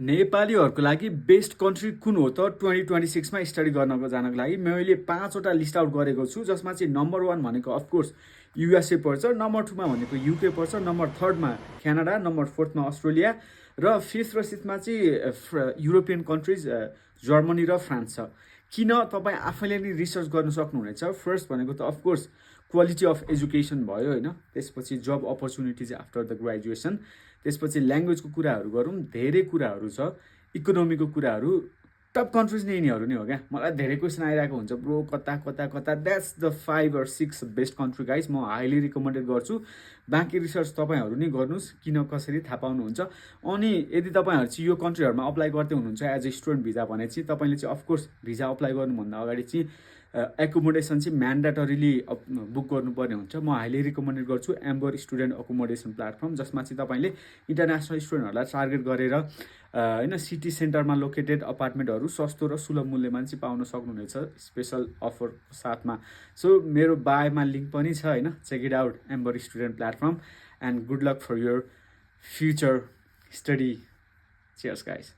नेपालीहरूको लागि best country कुन हो त 2026 मा स्टडी जानको लागि मैले 5वटा लिस्ट आउट गरेको छु, जसमा चाहिँ नम्बर 1 भनेको अफकोर्स युएसए पर्छ, नम्बर 2 मा भनेको युके पर्छ, नम्बर 3 मा क्यानाडा, नम्बर 4 मा अस्ट्रेलिया र 5th र 6th मा चाहिँ युरोपियन कन्ट्रिज जर्मनी र फ्रान्स छ। किन तपाईँ आफैले नै रिसर्च गर्न सक्नुहुनेछ। फर्स्ट भनेको त अफकोर्स क्वालिटी अफ एजुकेसन भयो होइन, त्यसपछि जब अपर्च्युनिटिज आफ्टर द ग्रेजुएसन, त्यसपछि ल्याङ्ग्वेजको कुराहरू गरौँ, धेरै कुराहरू छ, इकोनोमीको कुराहरू, टप कन्ट्रिज नै यिनीहरू नै हो क्या। मलाई धेरै क्वेसन आइरहेको हुन्छ ब्रो कता कता कता, that's the 5 or 6 best country guys, म हाइली रिकमेन्डेड गर्छु। बाँकी रिसर्च तपाईँहरू नै गर्नुहोस्, किन कसरी थाहा पाउनुहुन्छ। अनि यदि तपाईँहरू चाहिँ यो कन्ट्रीहरूमा अप्लाई गर्दै हुनुहुन्छ एज ए स्टुडेन्ट भिजा भने चाहिँ तपाईँले चाहिँ अफकोर्स भिजा अप्लाई गर्नुभन्दा अगाडि चाहिँ एकोमोडेसन चाहिँ म्यान्डेटरीली बुक गर्नुपर्ने हुन्छ। म हाइली रिकमेन्डेड गर्छु एम्बर स्टुडेन्ट अकोमोडेसन प्लेटफर्म, जसमा चाहिँ तपाईँले इन्टरनेसनल स्टुडेन्टहरूलाई टार्गेट गरेर होइन सिटी सेन्टरमा लोकेटेड अपार्टमेन्टहरू सस्तो र सुलभ मूल्यमा चाहिँ पाउन सक्नुहुनेछ स्पेसल अफर साथमा। सो मेरो बायोमा लिङ्क पनि छ होइन, check it out Amber student platform and good luck for your future study. Cheers guys.